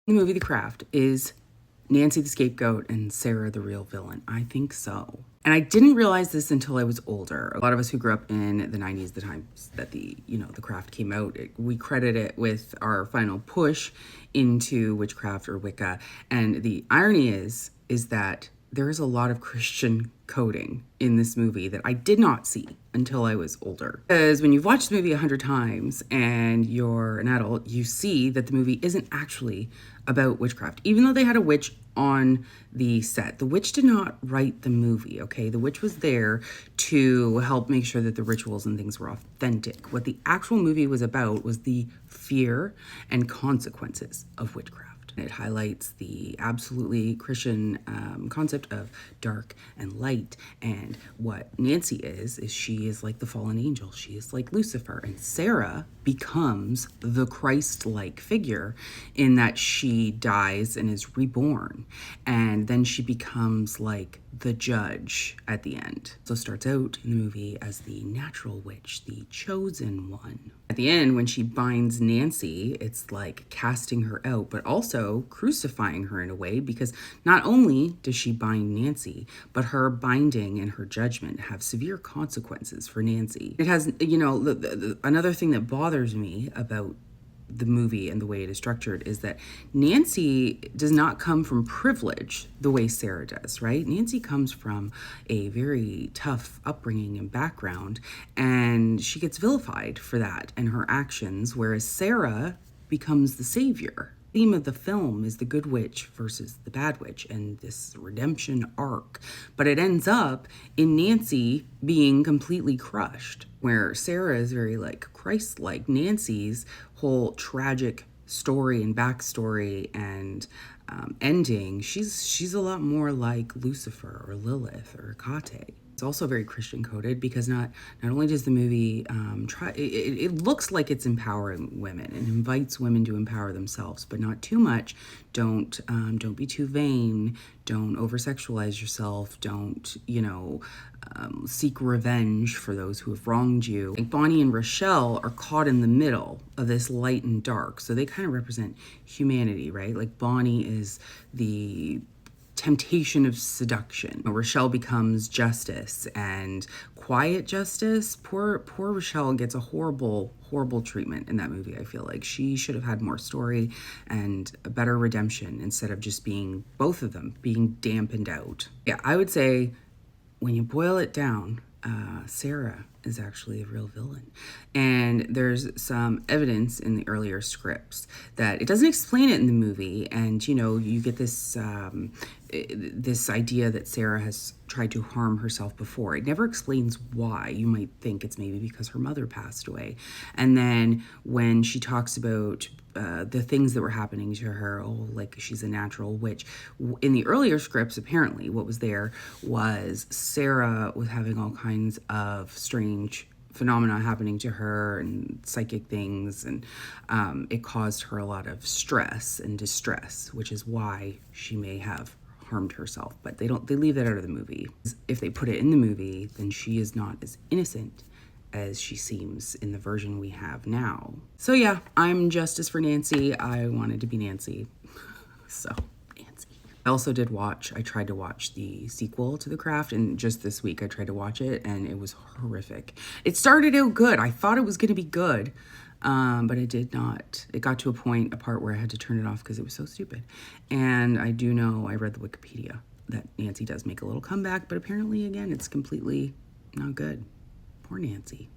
The movie The Craft, is Nancy the scapegoat and Sarah the real villain? I think so. And I didn't realize this until I was older. A lot of us who grew up in the 90s, the times that The Craft came out, we credit it with our final push into witchcraft or Wicca. And the irony is that there is a lot of Christian coding in this movie that I did not see until I was older. Because when you've watched the movie 100 times and you're an adult, you see that the movie isn't actually about witchcraft. Even though they had a witch on the set, the witch did not write the movie, okay? The witch was there to help make sure that the rituals and things were authentic. What the actual movie was about was the fear and consequences of witchcraft. It highlights the absolutely Christian concept of dark and light. And what Nancy is she is like the fallen angel. She is like Lucifer. And Sarah becomes the Christ-like figure in that she dies and is reborn. And then she becomes like the judge at the end. So starts out in the movie as the natural witch, the chosen one. At the end, when she binds Nancy, it's like casting her out, but also crucifying her in a way, because not only does she bind Nancy, but her binding and her judgment have severe consequences for Nancy. It has, another thing that bothers me about the movie and the way it is structured is that Nancy does not come from privilege the way Sarah does, right? Nancy comes from a very tough upbringing and background, and she gets vilified for that and her actions, whereas Sarah becomes the savior. The theme of the film is the good witch versus the bad witch and this redemption arc, but it ends up in Nancy being completely crushed, where Sarah is very like Christ-like. Nancy's whole tragic story and backstory and ending, she's a lot more like Lucifer or Lilith or Kate. It's also very Christian coded because not only does the movie it looks like it's empowering women and invites women to empower themselves, but not too much. Don't be too vain. Don't over-sexualize yourself. Don't seek revenge for those who have wronged you. Like Bonnie and Rochelle are caught in the middle of this light and dark, so they kind of represent humanity, right? Like Bonnie is the temptation of seduction. Rochelle becomes justice and quiet justice. Poor Rochelle gets a horrible treatment in that movie. I feel like she should have had more story and a better redemption instead of just being, both of them being dampened out. Yeah, I would say when you boil it down, Sarah is actually a real villain. And there's some evidence in the earlier scripts that it doesn't explain it in the movie. And, you get this this idea that Sarah has tried to harm herself before. It never explains why. You might think it's maybe because her mother passed away. And then when she talks about the things that were happening to her, like she's a natural witch. In the earlier scripts, apparently, what was there was Sarah was having all kinds of strange phenomena happening to her and psychic things, and it caused her a lot of stress and distress, which is why she may have harmed herself. But they leave that out of the movie. If they put it in the movie, then she is not as innocent as she seems in the version we have now. So yeah, I'm justice for Nancy. I wanted to be Nancy. So, Nancy. I tried to watch the sequel to The Craft, and just this week I tried to watch it, and it was horrific. It started out good. I thought it was going to be good, but it did not. It got to a part where I had to turn it off because it was so stupid. And I do know, I read the Wikipedia, that Nancy does make a little comeback, but apparently, again, it's completely not good. Poor Nancy.